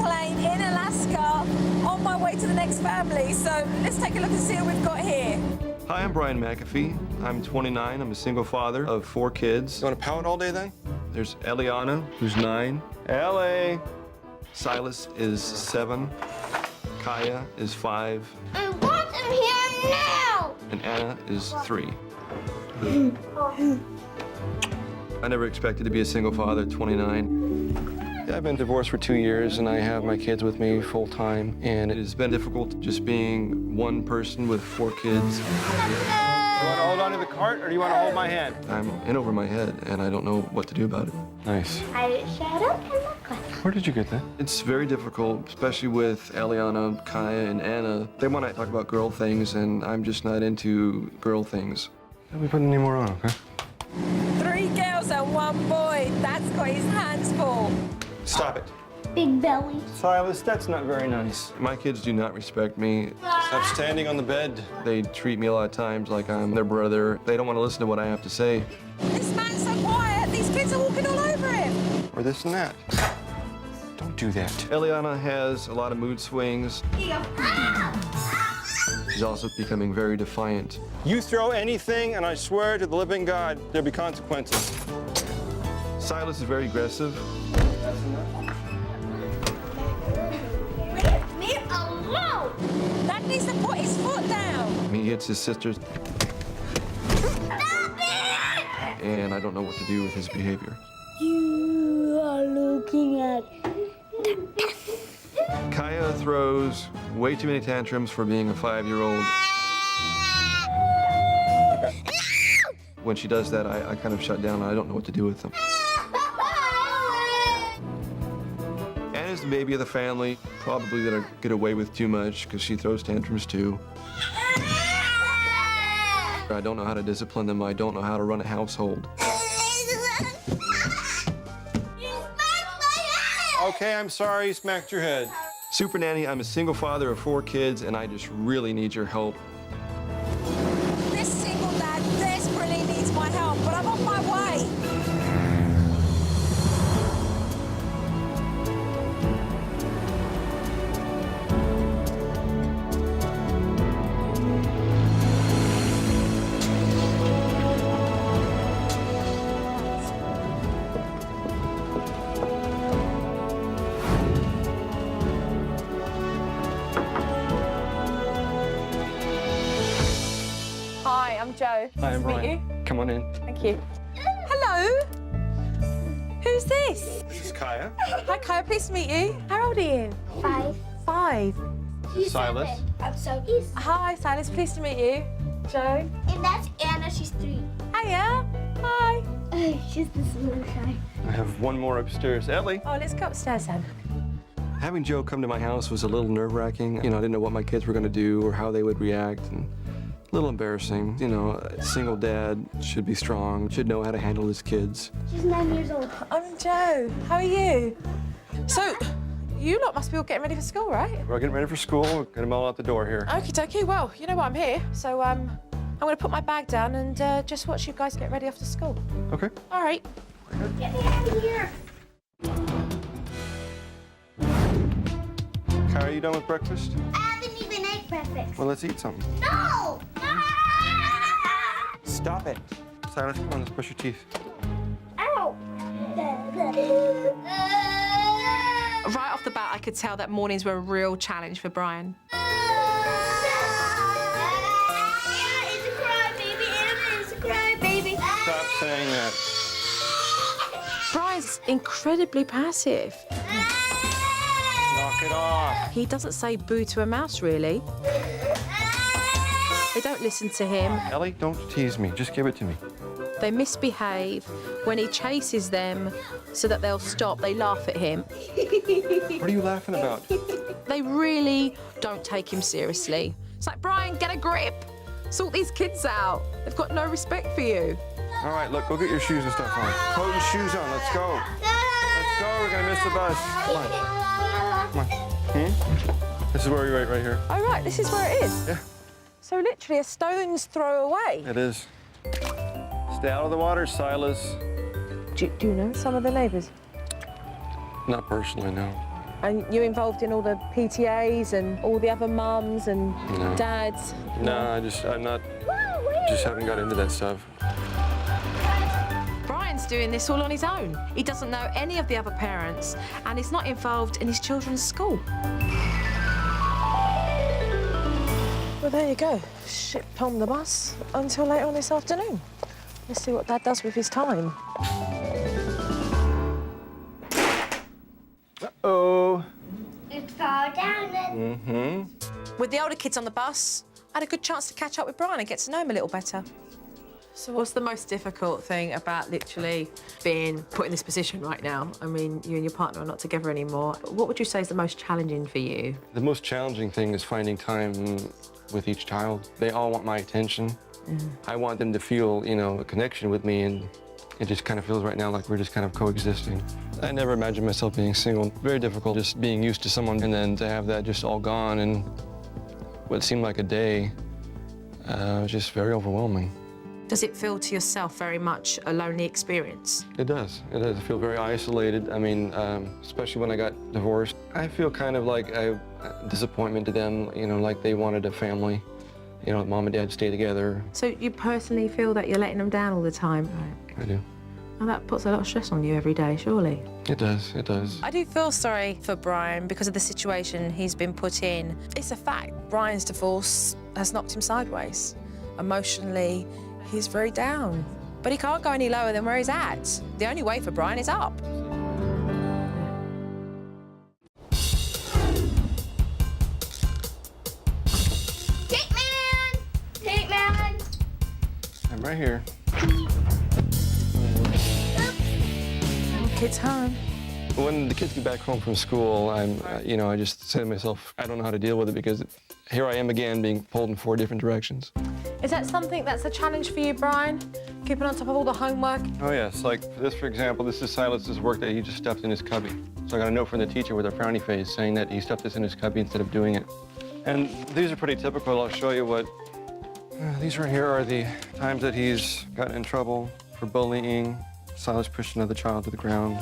plane in Alaska on my way to the next family. So let's take a look and see what we've got here. Hi, I'm Brian McAfee. I'm 29. I'm a single father of 4 kids. You want to pout all day then? There's Eliana, who's 9. Ellie! Silas is 7. Kaya is 5. I want him here now! And Anna is 3. I never expected to be a single father at 29. Yeah, I've been divorced for 2 years, and I have my kids with me full time, and it has been difficult just being one person with 4 kids. You want to hold on to the cart, or do you want to hold my hand? I'm in over my head, and I don't know what to do about it. Nice. I shut up and look like Where did you get that? It's very difficult, especially with Eliana, Kaya, and Anna. They want to talk about girl things, and I'm just not into girl things. Don't be putting any more on, okay? 3 girls and 1 boy. That's got his hands full. Stop it. big belly. Silas, that's not very nice. My kids do not respect me. Stop standing on the bed. They treat me a lot of times like I'm their brother. They don't want to listen to what I have to say. This man's so quiet. These kids are walking all over him. Or this and that. Don't do that. Eliana has a lot of mood swings. She's also becoming very defiant. You throw anything, and I swear to the living God, there'll be consequences. Silas is very aggressive. Leave me alone! That needs to put his foot down. He hits his sisters, Stop it! and I don't know what to do with his behavior. You are looking at Kaya throws way too many tantrums for being a 5-year-old. When she does that, I kind of shut down. I don't know what to do with them. Anna's the baby of the family, probably gonna get away with too much because she throws tantrums too. I don't know how to discipline them. I don't know how to run a household. Okay, I'm sorry you smacked your head. Supernanny, I'm a single father of 4 kids, and I just really need your help. This single dad desperately needs my help, but I'm on my way. Hi, I'm Jo. Hi, I'm Nice to meet Brian. Come on in. you. Thank you. Hello. Who's this? This is Kaya. Hi, Kaya. Pleased to meet you. How old are you? 5. 5. She's Silas. 7. I'm so he's. Hi, Silas. Pleased to meet you. Jo. And that's Anna. She's 3. Hiya. Hi. She's this little shy. I have one more upstairs. Ellie. Oh, let's go upstairs then. Having Joe come to my house was a little nerve-wracking. You know, I didn't know what my kids were going to do or how they would react, and a little embarrassing. You know, a single dad should be strong, should know how to handle his kids. She's 9 years old. I'm Jo. How are you? So, you lot must be all getting ready for school, right? We're getting ready for school. We're getting them all out the door here. Okie dokie. Well, you know what? I'm here. So, I'm going to put my bag down and just watch you guys get ready after school. Okay. All right. Get me out of here. Kara, are you done with breakfast? I haven't even ate breakfast. Well, let's eat something. No! Stop it. Silas, come on, let's brush your teeth. Ow! Right off the bat, I could tell that mornings were a real challenge for Brian. Anna is a crybaby. Anna is a crybaby. Stop saying that. Brian's incredibly passive. Knock it off. He doesn't say boo to a mouse, really. They don't listen to him. Ellie, don't tease me. Just give it to me. They misbehave. When he chases them so that they'll stop, they laugh at him. What are you laughing about? They really don't take him seriously. It's like, Brian, get a grip. Sort these kids out. They've got no respect for you. All right, look, go get your shoes and stuff on. Coat and shoes on. Let's go. Let's go. We're gonna miss the bus. Come on. Come on. This is where we wait, right here. Oh, right, this is where it is. Yeah, So literally a stone's throw away. it is. Stay out of the water, Silas. Do you know some of the neighbours? Not personally, no. And you involved in all the PTAs and all the other mums and No. dads? No, I'm not, just haven't got into that stuff. Brian's doing this all on his own. He doesn't know any of the other parents, and he's not involved in his children's school. Well, there you go. Shipped on the bus until later on this afternoon. Let's see what Dad does with his time. Uh-oh. It's fall down then. Mm-hmm. With the older kids on the bus, I had a good chance to catch up with Brian and get to know him a little better. So what's the most difficult thing about literally being put in this position right now? I mean, you and your partner are not together anymore. What would you say is the most challenging for you? The most challenging thing is finding time with each child. They all want my attention. I want them to feel, you know, a connection with me, and it just kind of feels right now like we're just kind of coexisting. I never imagined myself being single. Very difficult, just being used to someone and then to have that just all gone in what seemed like a day was just very overwhelming. Does it feel to yourself very much a lonely experience? It does. It does. I feel very isolated. I mean, especially when I got divorced. I feel kind of like a disappointment to them, you know, like they wanted a family. You know, mom and dad stay together. So you personally feel that you're letting them down all the time? Right. I do. Well, that puts a lot of stress on you every day, surely. It does. It does. I do feel sorry for Brian because of the situation he's been put in. It's a fact. Brian's divorce has knocked him sideways. Emotionally, he's very down. But he can't go any lower than where he's at. The only way for Brian is up. Take man! Take man! I'm right here. Kids home. When the kids get back home from school, you know, I just say to myself, I don't know how to deal with it because here I am again being pulled in 4 different directions. Is that something that's a challenge for you, Brian? Keeping on top of all the homework? Oh, yes. Like this, for example, this is Silas's work that he just stuffed in his cubby. So I got a note from the teacher with a frowny face saying that he stuffed this in his cubby instead of doing it. And these are pretty typical. I'll show you what... these right here are the times that he's gotten in trouble for bullying. Silas pushed another child to the ground.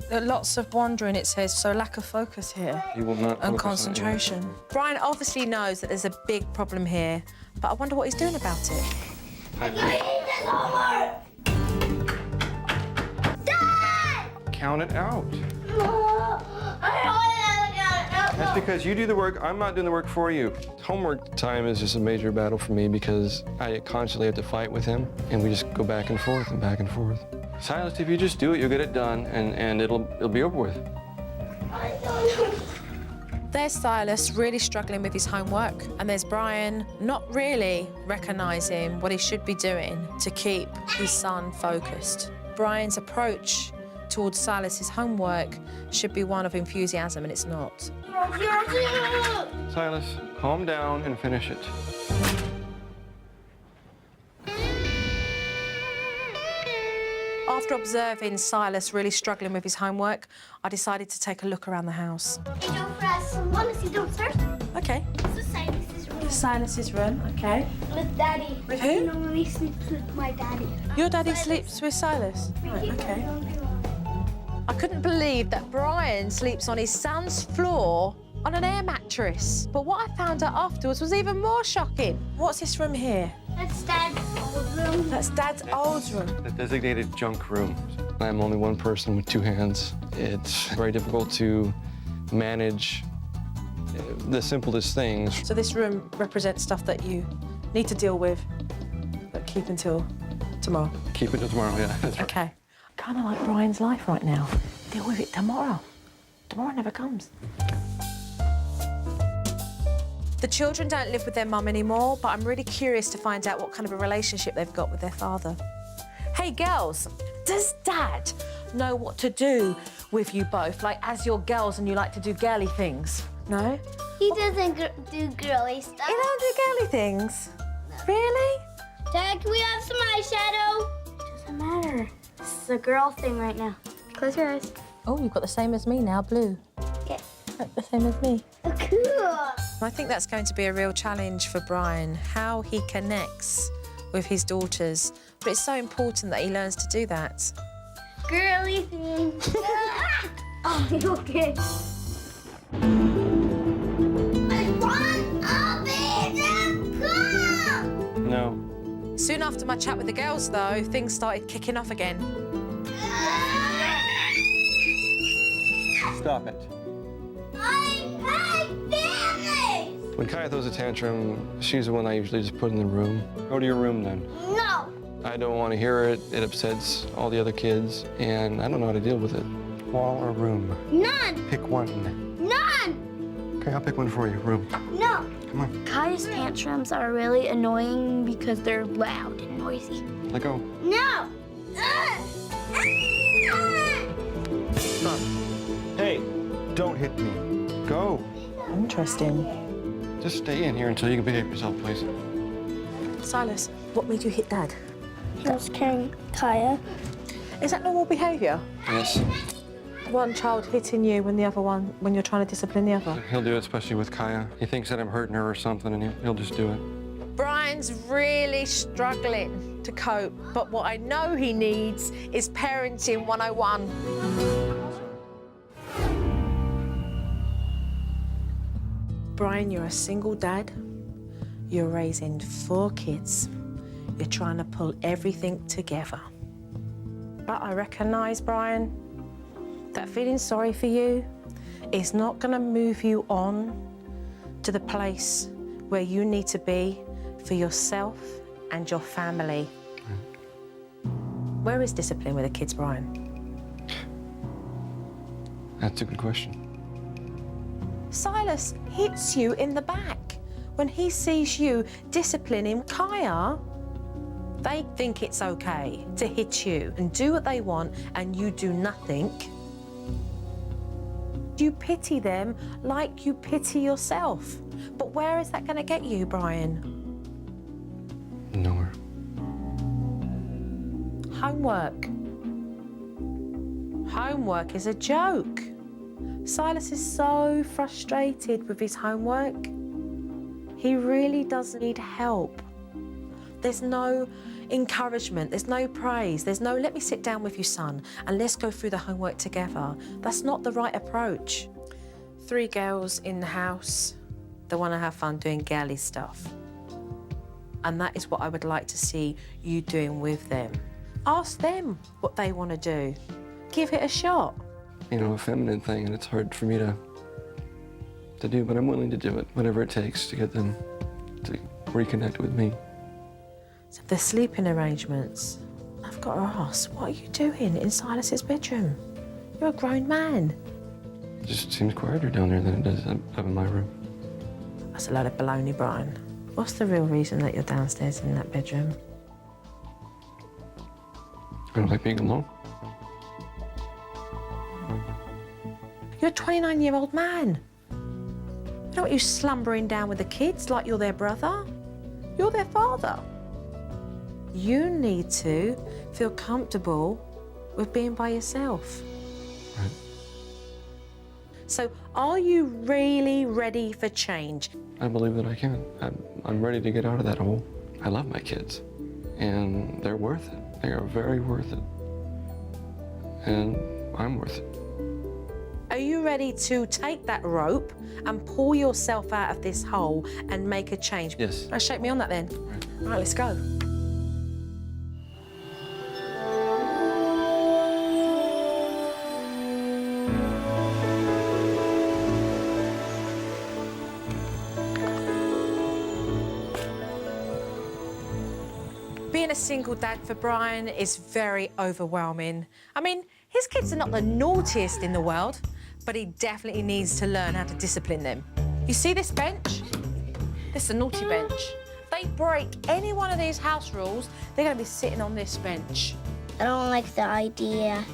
There are lots of wandering, it says, so lack of focus here. He will not And focus on it. concentration. Brian obviously knows that there's a big problem here, but I wonder what he's doing about it. Dad! Count it out. I don't want to count. That's because you do the work, I'm not doing the work for you. Homework time is just a major battle for me because I constantly have to fight with him, and we just go back and forth and back and forth. Silas, if you just do it, you'll get it done, and it'll be over with. There's Silas really struggling with his homework, and there's Brian not really recognising what he should be doing to keep his son focused. Brian's approach towards Silas's homework should be one of enthusiasm, and it's not. Silas, calm down and finish it. After observing Silas really struggling with his homework, I decided to take a look around the house. Hey, don't press. Want to see downstairs? Okay. It's the Silas's room. Silas's room, okay. With Daddy. With who? You know, when he sleeps with my daddy. Your daddy sleeps with Silas? Right, okay. I couldn't believe that Brian sleeps on his son's floor on an air mattress. But what I found out afterwards was even more shocking. What's this room here? That's Dad's old room. That's Dad's old room. The designated junk room. I'm only one person with 2 hands. It's very difficult to manage the simplest things. So this room represents stuff that you need to deal with, but keep until tomorrow. Keep it till tomorrow, yeah. That's right. Okay. Kind of like Brian's life right now. Deal with it tomorrow. Tomorrow never comes. The children don't live with their mum anymore, but I'm really curious to find out what kind of a relationship they've got with their father. Hey, girls, does Dad know what to do with you both? Like, as you're girls and you like to do girly things? No? He doesn't do girly stuff. You don't do girly things? Really? Dad, can we have some eyeshadow? Doesn't matter. This is a girl thing right now. Close your eyes. Oh, you've got the same as me now, blue. Yeah. Like the same as me. Oh, cool. I think that's going to be a real challenge for Brian, how he connects with his daughters. But it's so important that he learns to do that. Girly thing. Oh, you okay? No. Soon after my chat with the girls, though, things started kicking off again. Stop it. When Kaya throws a tantrum, she's the one I usually just put in the room. Go to your room then. No. I don't want to hear it. It upsets all the other kids, and I don't know how to deal with it. Wall or room? None. Pick one. None. Okay, I'll pick one for you. Room. No. Come on. Kaya's tantrums are really annoying because they're loud and noisy. Let go. No. Stop. Hey, don't hit me. Go. Interesting. Just stay in here until you can behave yourself, please. Silas, what made you hit Dad? He was carrying Kaya. Is that normal behaviour? Yes. One child hitting you when you're trying to discipline the other? He'll do it, especially with Kaya. He thinks that I'm hurting her or something, and he'll just do it. Brian's really struggling to cope, but what I know he needs is parenting 101. Brian, you're a single dad. You're raising 4 kids. You're trying to pull everything together. But I recognise, Brian, that feeling sorry for you is not going to move you on to the place where you need to be for yourself and your family. Where is discipline with the kids, Brian? That's a good question. Silas hits you in the back. When he sees you disciplining Kaya, they think it's okay to hit you and do what they want, and you do nothing. You pity them like you pity yourself. But where is that going to get you, Brian? Nowhere. Homework. Homework is a joke. Silas is so frustrated with his homework. He really does need help. There's no encouragement, there's no praise, there's no, let me sit down with you, son, and let's go through the homework together. That's not the right approach. 3 girls in the house, they want to have fun doing girly stuff. And that is what I would like to see you doing with them. Ask them what they want to do. Give it a shot. You know, a feminine thing, and it's hard for me to do, but I'm willing to do it, whatever it takes to get them to reconnect with me. So the sleeping arrangements, I've got to ask, what are you doing in Silas's bedroom? You're a grown man. It just seems quieter down there than it does up in my room. That's a load of baloney, Brian. What's the real reason that you're downstairs in that bedroom? I don't like being alone. You're a 29-year-old man. I don't want you slumbering down with the kids like you're their brother. You're their father. You need to feel comfortable with being by yourself. Right. So are you really ready for change? I believe that I can. I'm ready to get out of that hole. I love my kids, and they're worth it. They are very worth it. And I'm worth it. Are you ready to take that rope and pull yourself out of this hole and make a change? Yes. Right, shake me on that then. Right. All right, let's go. Being a single dad for Brian is very overwhelming. I mean, his kids are not the naughtiest in the world, but he definitely needs to learn how to discipline them. You see this bench? This is a naughty bench. They break any one of these house rules, they're going to be sitting on this bench. I don't like the idea.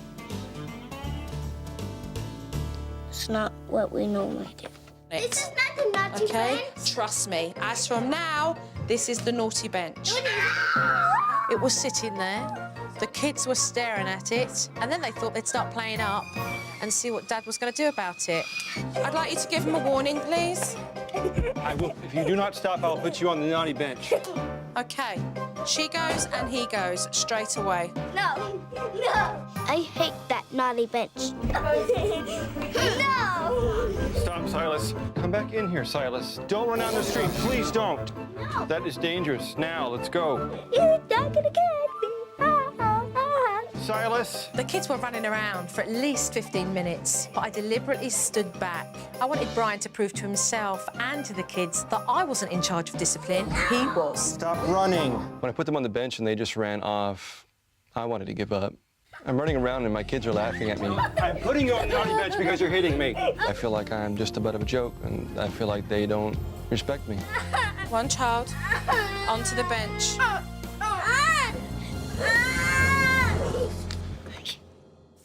It's not what we normally do. This is not the naughty Okay? bench. Trust me. As from now, this is the naughty bench. It was sitting there. The kids were staring at it, and then they thought they'd start playing up and see what Dad was going to do about it. I'd like you to give him a warning, please. I will. If you do not stop, I'll put you on the naughty bench. Okay. She goes and he goes straight away. No, no. I hate that naughty bench. No. Stop, Silas. Come back in here, Silas. Don't run down the street. Please don't. No. That is dangerous. Now, let's go. You're not gonna get me. Silas. The kids were running around for at least 15 minutes, but I deliberately stood back. I wanted Brian to prove to himself and to the kids that I wasn't in charge of discipline, he was. Stop running. When I put them on the bench and they just ran off, I wanted to give up. I'm running around and my kids are laughing at me. I'm putting you on the naughty bench because you're hitting me. I feel like I'm just a butt of a joke, and I feel like they don't respect me. One child onto the bench.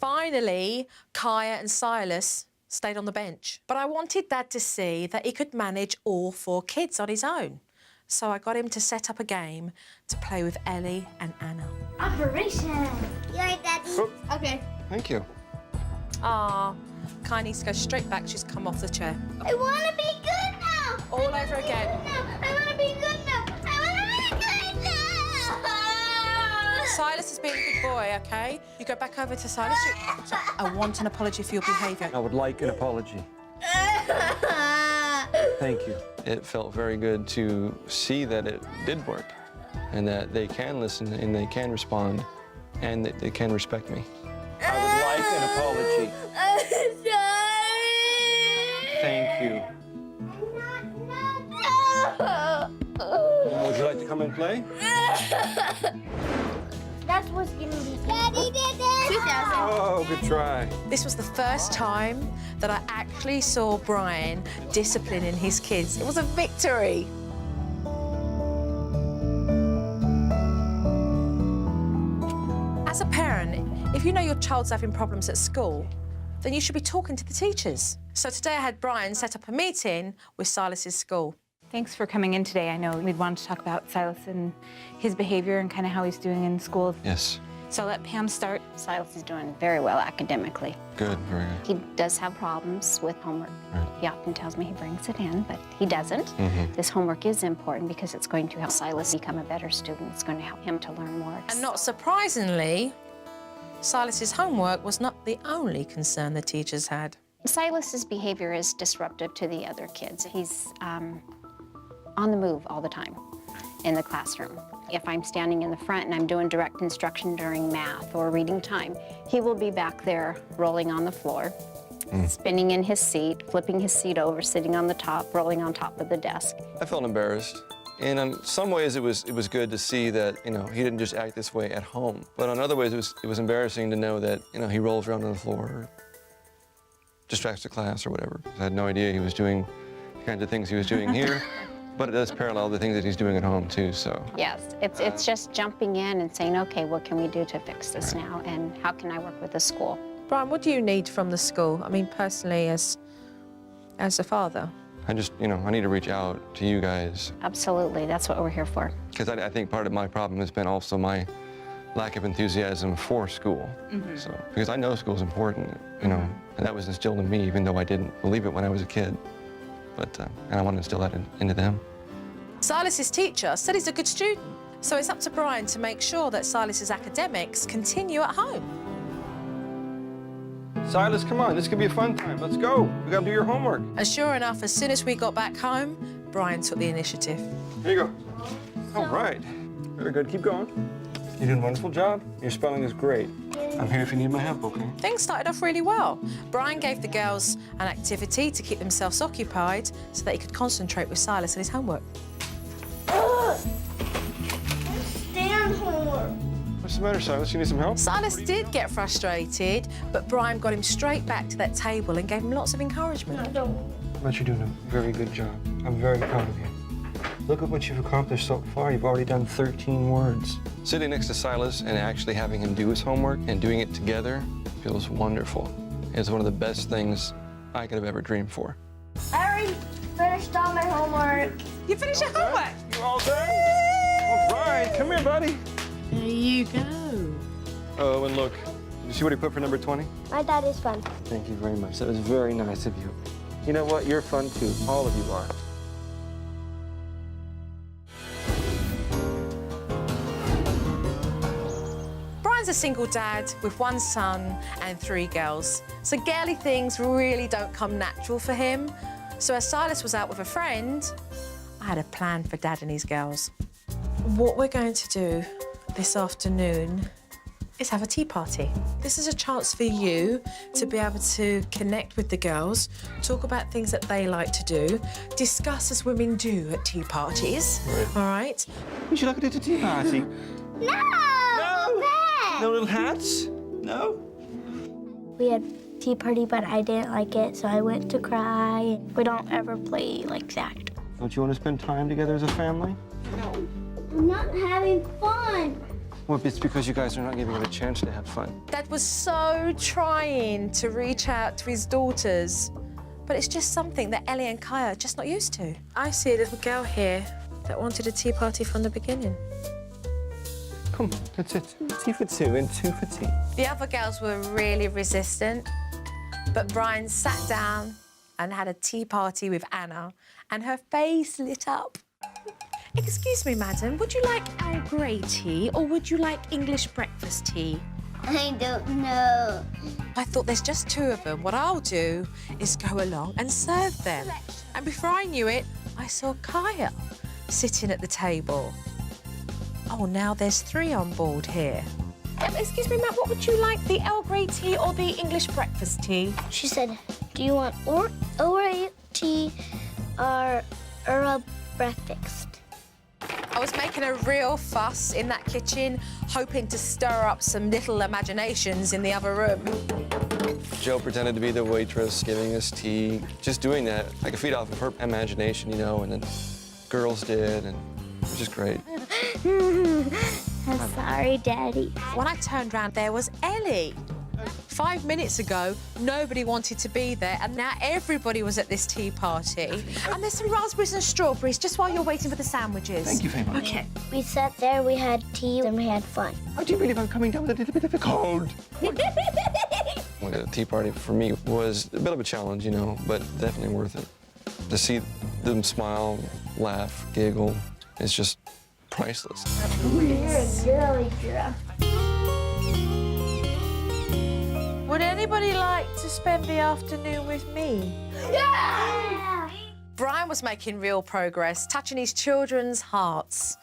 Finally, Kaya and Silas stayed on the bench. But I wanted Dad to see that he could manage all 4 kids on his own. So I got him to set up a game to play with Ellie and Anna. Operation. You like that? Oh. Okay. Thank you. Ah, Kaya needs to go straight back. She's come off the chair. I want to be good now. All over again. I want to be good now. I want to be good now. Silas has been a good boy, okay? You go back over to Silas. I want an apology for your behaviour. I would like an apology. Thank you. It felt very good to see that it did work, and that they can listen and they can respond, and that they can respect me. I would like an apology. I'm sorry. Thank you. Would you like to come and play? That was gonna be Daddy did it. 2000. Oh, good try. This was the first time that I actually saw Brian disciplining his kids. It was a victory. As a parent, if you know your child's having problems at school, then you should be talking to the teachers. So today I had Brian set up a meeting with Silas's school. Thanks for coming in today. I know we'd wanted to talk about Silas and his behavior and kind of how he's doing in school. Yes. So I'll let Pam start. Silas is doing very well academically. Good, very good. He does have problems with homework. Right. He often tells me he brings it in, but he doesn't. This homework is important because it's going to help Silas become a better student. It's going to help him to learn more. And not surprisingly, Silas's homework was not the only concern the teachers had. Silas's behavior is disruptive to the other kids. He's on the move all the time in the classroom. If I'm standing in the front and I'm doing direct instruction during math or reading time, he will be back there rolling on the floor, spinning in his seat, flipping his seat over, sitting on the top, rolling on top of the desk. I felt embarrassed. And in some ways, it was good to see that, you know, he didn't just act this way at home. But in other ways, it was embarrassing to know that, you know, he rolls around on the floor or distracts the class or whatever. I had no idea he was doing the kinds of things he was doing here. But it does parallel the things that he's doing at home, too, so. Yes, it's just jumping in and saying, okay, what can we do to fix this now? And how can I work with the school? Brian, what do you need from the school? I mean, personally, as a father. I just, you know, I need to reach out to you guys. Absolutely, that's what we're here for. Because I think part of my problem has been also my lack of enthusiasm for school. So, because I know school's important, you know, and that was instilled in me, even though I didn't believe it when I was a kid. But, and I want to instill that into them. Silas's teacher said he's a good student, so it's up to Brian to make sure that Silas's academics continue at home. Silas, come on. This could be a fun time. Let's go. We got to do your homework. And sure enough, as soon as we got back home, Brian took the initiative. Here you go. All right. Very good. Keep going. You're doing a wonderful job. Your spelling is great. I'm here if you need my help, okay? Things started off really well. Brian gave the girls an activity to keep themselves occupied so that he could concentrate with Silas on his homework. Stand homework. What's the matter, Silas? You need some help? Silas did get frustrated, but Brian got him straight back to that table and gave him lots of encouragement. But you're doing a very good job. I'm very proud of you. Look at what you've accomplished so far. You've already done 13 words. Sitting next to Silas and actually having him do his homework and doing it together feels wonderful. It's one of the best things I could have ever dreamed for. I already finished all my homework. You finished your homework? You all done? All right. Come here, buddy. There you go. Oh, and look, did you see what he put for number 20? My dad is fun. Thank you very much. That was very nice of you. You know what? You're fun, too. All of you are. Brian's a single dad with 1 son and 3 girls. So girly things really don't come natural for him. So as Silas was out with a friend, I had a plan for Dad and his girls. What we're going to do this afternoon is have a tea party. This is a chance for you to be able to connect with the girls, talk about things that they like to do, discuss as women do at tea parties, all right? Would you like to do a tea party? No! No little hats? No? We had tea party, but I didn't like it, so I went to cry. We don't ever play like that. Don't you want to spend time together as a family? No. I'm not having fun. Well, it's because you guys are not giving him a chance to have fun. Dad was so trying to reach out to his daughters, but it's just something that Ellie and Kaya are just not used to. I see a little girl here that wanted a tea party from the beginning. Come, that's it. Tea for 2 and 2 for tea. The other girls were really resistant, but Brian sat down and had a tea party with Anna, and her face lit up. Excuse me, madam, would you like Earl Grey tea or would you like English breakfast tea? I don't know. I thought there's just 2 of them. What I'll do is go along and serve them. And before I knew it, I saw Kaya sitting at the table. Oh, now there's 3 on board here. Excuse me, Matt, what would you like, the Earl Grey tea or the English breakfast tea? She said, do you want Oreo tea or Earl breakfast? I was making a real fuss in that kitchen, hoping to stir up some little imaginations in the other room. Joe pretended to be the waitress, giving us tea. Just doing that, I could feed off of her imagination, you know, and then girls did, and it was just great. I'm sorry, Daddy. When I turned around, there was Ellie. 5 minutes ago, nobody wanted to be there, and now everybody was at this tea party. And there's some raspberries and strawberries just while you're waiting for the sandwiches. Thank you very much. Okay. We sat there, we had tea, and we had fun. I do believe I'm coming down with a little bit of a cold. Well, the tea party for me was a bit of a challenge, you know, but definitely worth it. To see them smile, laugh, giggle, it's just priceless. You're a girly girl. Would anybody like to spend the afternoon with me? Yeah! Brian was making real progress, touching his children's hearts.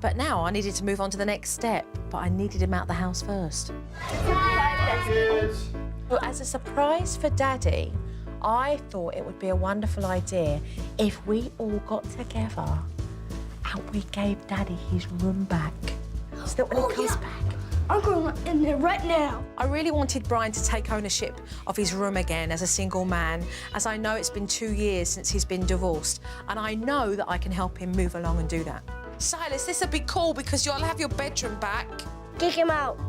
But now I needed to move on to the next step, but I needed him out the house first. Well, as a surprise for Daddy, I thought it would be a wonderful idea if we all got together and we gave Daddy his room back. So that when he comes back, I'm going in there right now. I really wanted Brian to take ownership of his room again as a single man, as I know it's been 2 years since he's been divorced, and I know that I can help him move along and do that. Silas, this would be cool because you'll have your bedroom back. Kick him out.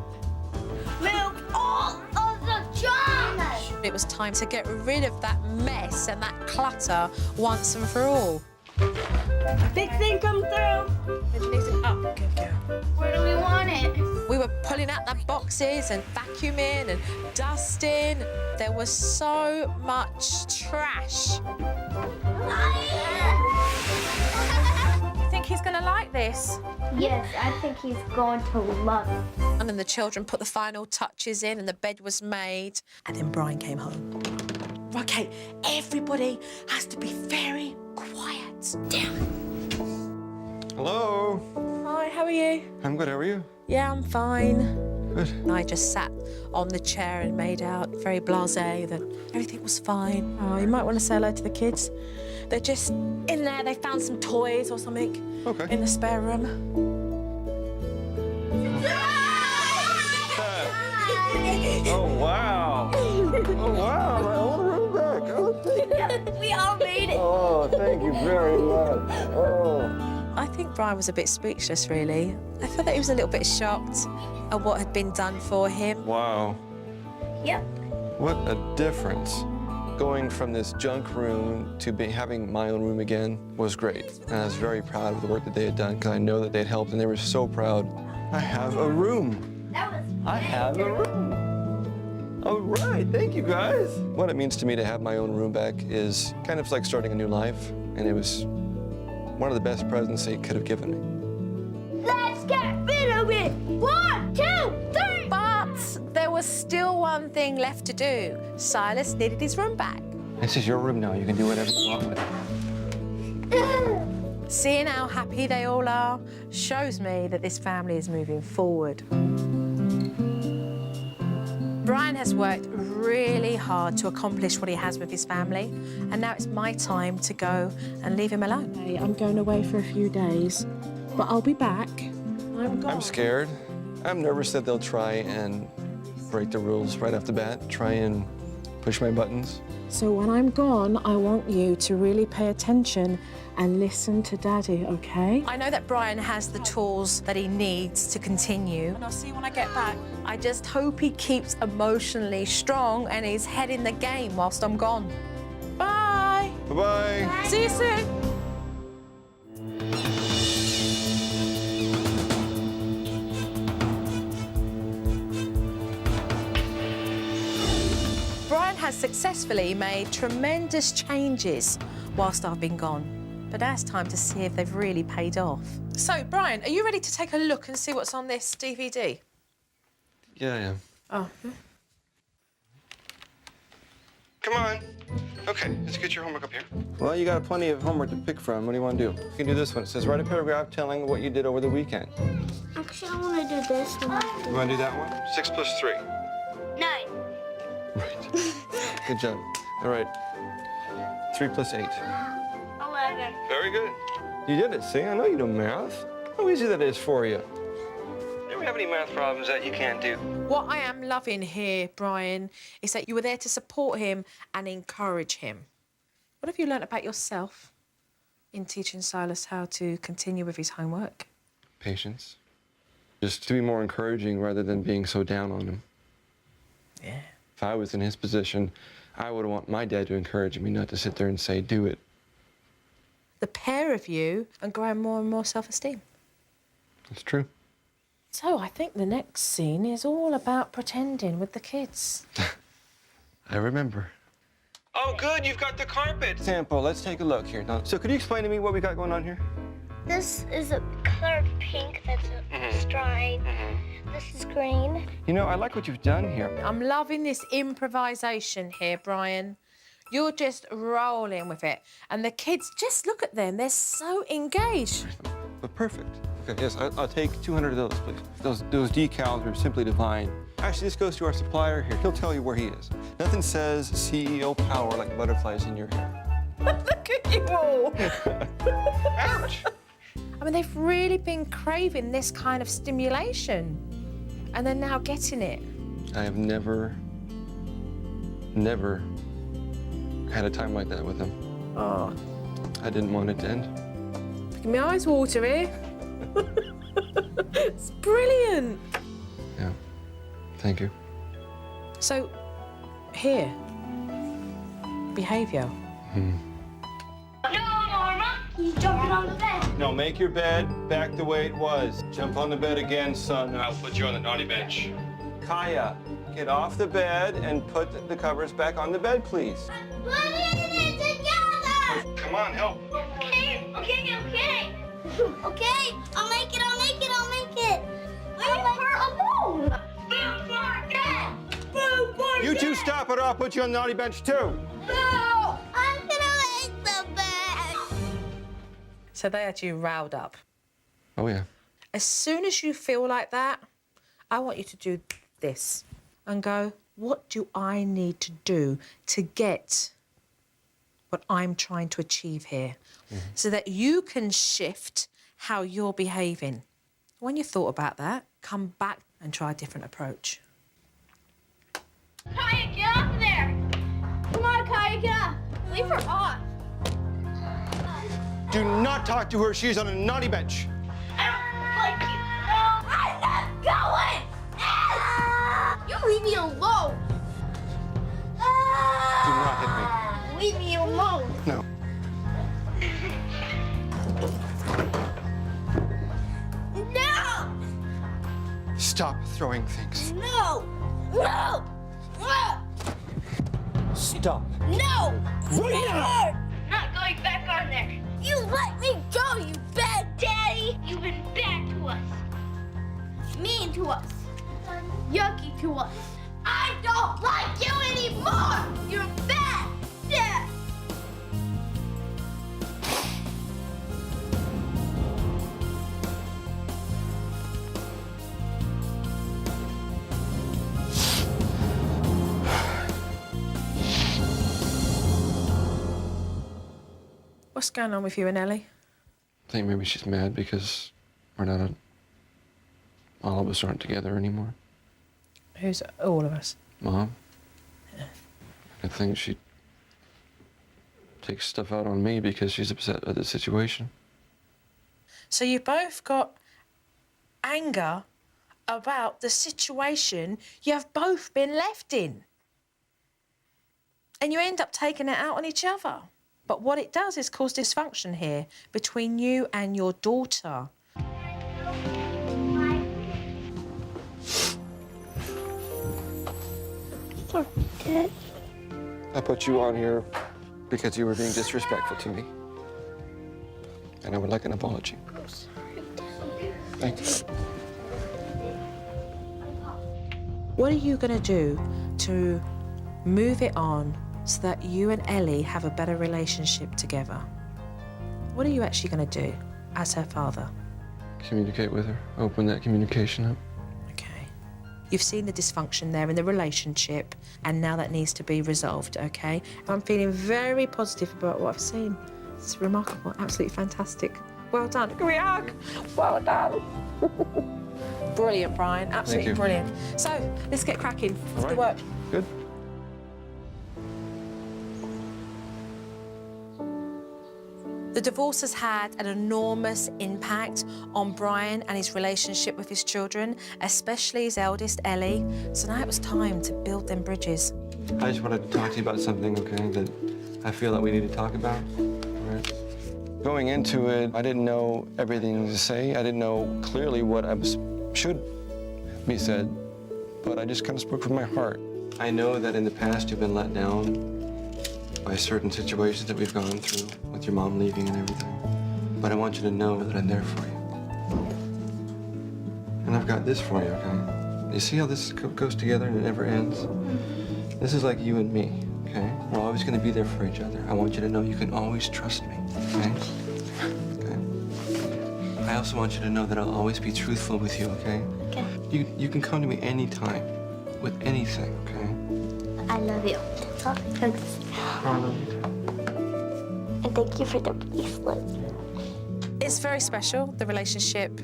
Move all of the junk! It was time to get rid of that mess and that clutter once and for all. Big thing come through. Oh, good girl. Where do we want it? We were pulling out the boxes and vacuuming and dusting. There was so much trash. You think he's gonna like this? Yes, I think he's going to love it. And then the children put the final touches in and the bed was made. And then Brian came home. Okay, everybody has to be very quiet. Down. Hello. Hi, how are you? I'm good, how are you? Yeah, I'm fine. Good. And I just sat on the chair and made out very blasé that everything was fine. Oh, you might want to say hello to the kids. They're just in there. They found some toys or something in the spare room. Oh, wow. Oh, wow. My old room back. Oh, thank you. We all made it. Oh, thank you very much. Oh. I think Brian was a bit speechless, really. I feel that he was a little bit shocked at what had been done for him. Wow. Yep. What a difference. Going from this junk room to having my own room again was great. And I was very proud of the work that they had done because I know that they'd helped and they were so proud. I have a room. I have a room. All right, thank you guys. What it means to me to have my own room back is kind of like starting a new life. And it was one of the best presents they could have given me. Let's get rid of it. 1, 2, 3. still one thing left to do. Silas needed his room back. This is your room now. You can do whatever you want with it. Seeing how happy they all are shows me that this family is moving forward. Brian has worked really hard to accomplish what he has with his family, and now it's my time to go and leave him alone. Hey, I'm going away for a few days, but I'll be back. I'm scared. I'm nervous that they'll try and break the rules right off the bat, try and push my buttons. So when I'm gone, I want you to really pay attention and listen to Daddy, okay? I know that Brian has the tools that he needs to continue. And I'll see you when I get back. I just hope he keeps emotionally strong and his head in the game whilst I'm gone. Bye. Bye-bye. See you soon. Brian has successfully made tremendous changes whilst I've been gone. But now it's time to see if they've really paid off. So, Brian, are you ready to take a look and see what's on this DVD? Yeah, I am. Oh. Come on. Okay, let's get your homework up here. Well, you got plenty of homework to pick from. What do you want to do? You can do this one. It says write a paragraph telling what you did over the weekend. Actually, I want to do this one. You want to do that one? 6 plus 3. 9. Right. Good job. All right. 3 plus 8. 11. Very good. You did it. See, I know you do math. How easy that is for you. You ever have any math problems that you can't do? What I am loving here, Brian, is that you were there to support him and encourage him. What have you learnt about yourself in teaching Silas how to continue with his homework? Patience. Just to be more encouraging rather than being so down on him. Yeah. If I was in his position, I would want my dad to encourage me, not to sit there and say, do it. The pair of you are growing more and more self-esteem. It's true. So I think the next scene is all about pretending with the kids. I remember. Oh, good, you've got the carpet. Sample, let's take a look here. Now, so could you explain to me what we got going on here? This is a color pink that's a stripe. This is green. You know, I like what you've done here. I'm loving this improvisation here, Brian. You're just rolling with it. And the kids, just look at them. They're so engaged. But perfect. Okay, yes, I'll take 200 of those, please. Those decals are simply divine. Actually, this goes to our supplier here. He'll tell you where he is. Nothing says CEO power like butterflies in your hair. Look at you all. Ouch! I mean, they've really been craving this kind of stimulation. And they're now getting it. I have never had a time like that with him. Oh, I didn't want it to end. look at my eyes water here. It's brilliant. Yeah, thank you. So, here, behaviour. No, Norma. He's jumping on the bed. No, make your bed back the way it was. Jump on the bed again, son. I'll put you on the naughty bench. Kaya, get off the bed and put the covers back on the bed, please. Put it together. Come on, help. Okay. Okay, I'll make it. Leave her alone. Food for Dad. Food for You two stop it or I'll put you on the naughty bench too. No, I'm gonna make the bed. So they had you riled up. Oh, yeah. As soon as you feel like that, I want you to do this and go, what do I need to do to get what I'm trying to achieve here? So that you can shift how you're behaving. When you've thought about that, come back and try a different approach. Kaya, get off of there. Come on, Kaya, get off. Leave her off. Do not talk to her. She's on a naughty bench. I don't like you. No, I'm not going. You leave me alone. Do not hit me. Leave me alone. No. No! Stop throwing things. No! No! No! Stop. No! Never! Not going back on there. You let me go, you bad daddy! You've been bad to us. Mean to us. Yucky to us. don't like you anymore! You're bad! Yeah! What's going on with you and Ellie? I think maybe she's mad because all of us aren't together anymore. Who's all of us? Mom. I think she takes stuff out on me because she's upset at the situation. So you both got anger about the situation you've both been left in. And you end up taking it out on each other. But what it does is cause dysfunction here between you and your daughter. I put you on here because you were being disrespectful to me. And I would like an apology. Thank you. What are you going to do to move it on so that you and Ellie have a better relationship together? What are you actually going to do as her father? Communicate with her. Open that communication up. Okay. You've seen the dysfunction there in the relationship, and now that needs to be resolved, okay? I'm feeling very positive about what I've seen. It's remarkable, absolutely fantastic. Well done. Can we hug? Well done. Brilliant, Brian. Absolutely brilliant. So, let's get cracking. Let's do work. Good. The divorce has had an enormous impact on Brian and his relationship with his children, especially his eldest, Ellie. So now it was time to build them bridges. I just wanted to talk to you about something, okay, that I feel that we need to talk about. All right? Going into it, I didn't know everything to say. I didn't know clearly what should be said, but I just kind of spoke from my heart. I know that in the past you've been let down by certain situations that we've gone through with your mom leaving and everything. But I want you to know that I'm there for you. And I've got this for you, okay? You see how this goes together and it never ends? This is like you and me, okay? We're always gonna be there for each other. I want you to know you can always trust me, okay? Okay? I also want you to know that I'll always be truthful with you, okay? Okay. You can come to me anytime with anything, okay? I love you. That's all I can say. I love you too. And thank you for the bracelet. It's very special, the relationship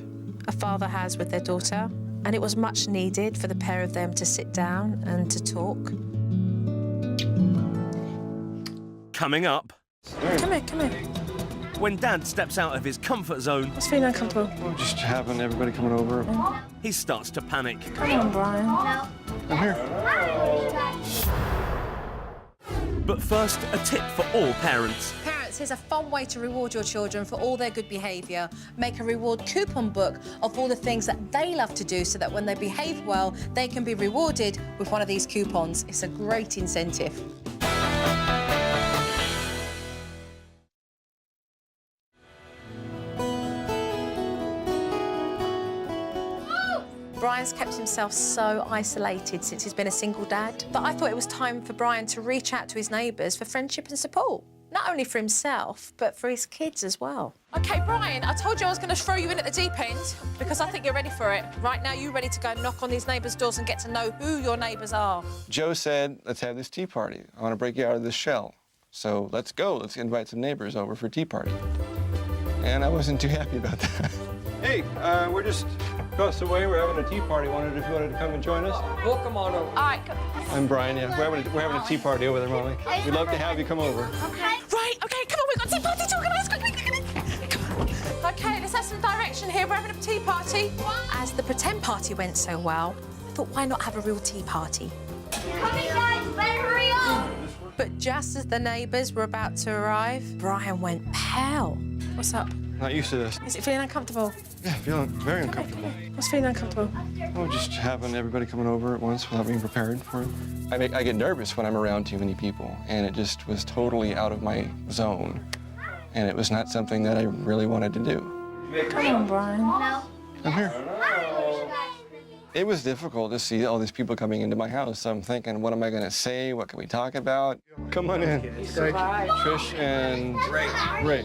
a father has with their daughter, and it was much needed for the pair of them to sit down and to talk. Coming up, Come here. when Dad steps out of his comfort zone, What's feeling uncomfortable? Oh, just having everybody coming over. he starts to panic. Come on, Brian. I'm here. But first, a tip for all parents. Parents, here's a fun way to reward your children for all their good behaviour. Make a reward coupon book of all the things that they love to do so that when they behave well, they can be rewarded with one of these coupons. It's a great incentive. Brian's kept himself so isolated since he's been a single dad that I thought it was time for Brian to reach out to his neighbours for friendship and support. Not only for himself, but for his kids as well. OK, Brian, I told you I was going to throw you in at the deep end because I think you're ready for it. Right now, you ready to go knock on these neighbours' doors and get to know who your neighbours are? Joe said, let's have this tea party. I want to break you out of this shell. So let's go. Let's invite some neighbors over for a tea party. And I wasn't too happy about that. Hey, we're just across the way. We're having a tea party. Wondered if you wanted to come and join us. Well, come on over. All right, go. I'm Brian, yeah. We're having a tea party over there, Molly. We'd love to have you come over. Okay. Right, OK, come on, we've got tea party to organise. Come on. OK, let's have some direction here. We're having a tea party. As the pretend party went so well, I thought, why not have a real tea party? Coming, guys. Better hurry up. But just as the neighbours were about to arrive, Brian went pale. What's up? Not used to this. Is it feeling uncomfortable? Yeah, feeling very uncomfortable. What's feeling uncomfortable? Oh, just having everybody coming over at once without being prepared for it. I get nervous when I'm around too many people, and it just was totally out of my zone. And it was not something that I really wanted to do. Come on, Brian. No. I'm here. It was difficult to see all these people coming into my house. So I'm thinking, what am I going to say? What can we talk about? Come on in. Trish and Ray.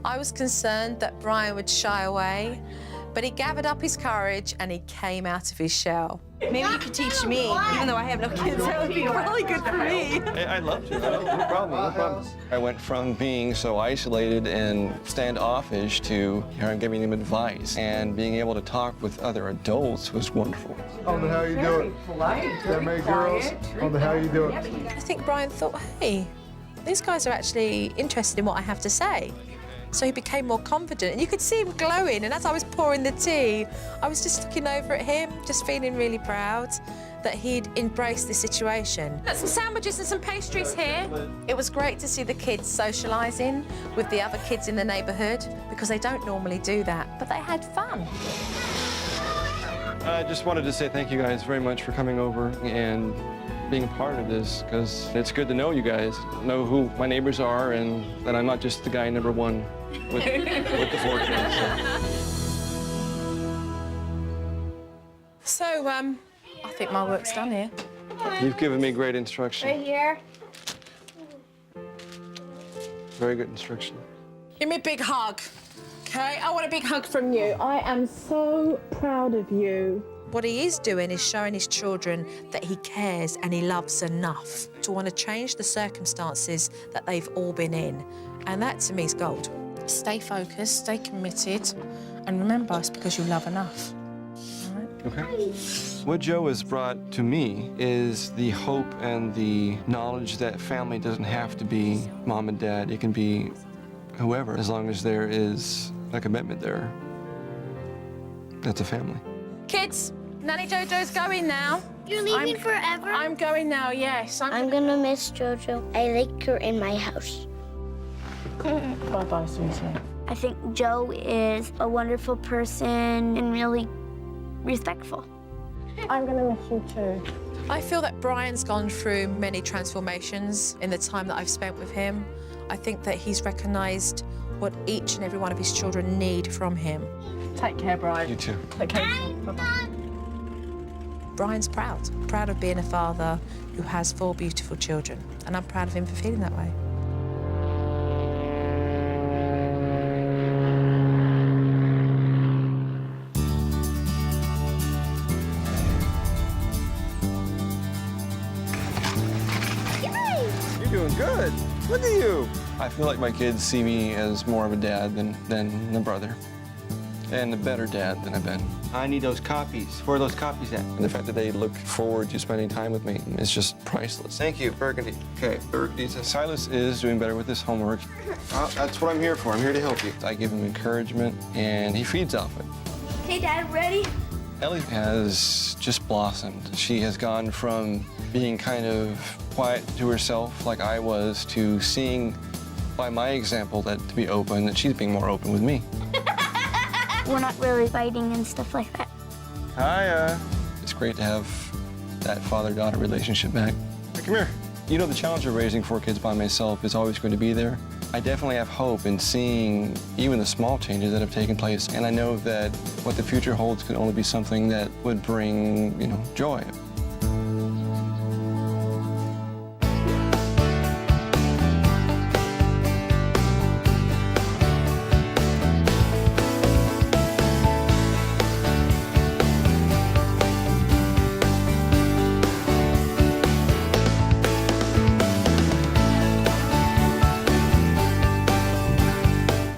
I was concerned that Brian would shy away, but he gathered up his courage and he came out of his shell. Maybe you could teach me, even though I have no kids. That would be really good for me. I'd love to. No problem, no problem. I went from being so isolated and standoffish to giving them advice, and being able to talk with other adults was wonderful. How you doing? That many girls? How you doing? I think Brian thought, hey, these guys are actually interested in what I have to say. So he became more confident, and you could see him glowing. And as I was pouring the tea, I was just looking over at him, just feeling really proud that he'd embraced the situation. Got some sandwiches and some pastries here. It was great to see the kids socialising with the other kids in the neighbourhood, because they don't normally do that, but they had fun. I just wanted to say thank you guys very much for coming over and being a part of this, because it's good to know you guys, know who my neighbors are, and that I'm not just the guy number one with the 4 kids. So, I think my work's done here. You've given me great instruction. Right here. Very good instruction. Give me a big hug, okay? I want a big hug from you. I am so proud of you. What he is doing is showing his children that he cares and he loves enough to want to change the circumstances that they've all been in. And that, to me, is gold. Stay focused, stay committed, and remember, it's because you love enough. All right? Okay. What Joe has brought to me is the hope and the knowledge that family doesn't have to be mom and dad. It can be whoever, as long as there is a commitment there. That's a family. Kids, Nanny Jojo's going now. You're leaving forever? I'm going now, yes. I'm gonna miss Jojo. I like her in my house. Bye-bye, sweetie. I think Joe is a wonderful person and really respectful. I'm gonna miss you too. I feel that Brian's gone through many transformations in the time that I've spent with him. I think that he's recognised what each and every one of his children need from him. Take care, Brian. You too. Take care. Bye-bye. Brian's proud of being a father who has 4 beautiful children, and I'm proud of him for feeling that way. You're doing good. Look at you. I feel like my kids see me as more of a dad than a brother, and a better dad than I've been. I need those copies. Where are those copies at? And the fact that they look forward to spending time with me is just priceless. Thank you, Burgundy. Okay, Burgundy. Silas is doing better with his homework. That's what I'm here for. I'm here to help you. I give him encouragement, and he feeds off it. Hey, Dad, ready? Ellie has just blossomed. She has gone from being kind of quiet to herself like I was, to seeing by my example that to be open, that she's being more open with me. We're not really fighting and stuff like that. Hiya. It's great to have that father-daughter relationship back. Hey, come here. You know, the challenge of raising 4 kids by myself is always going to be there. I definitely have hope in seeing even the small changes that have taken place, and I know that what the future holds could only be something that would bring, joy.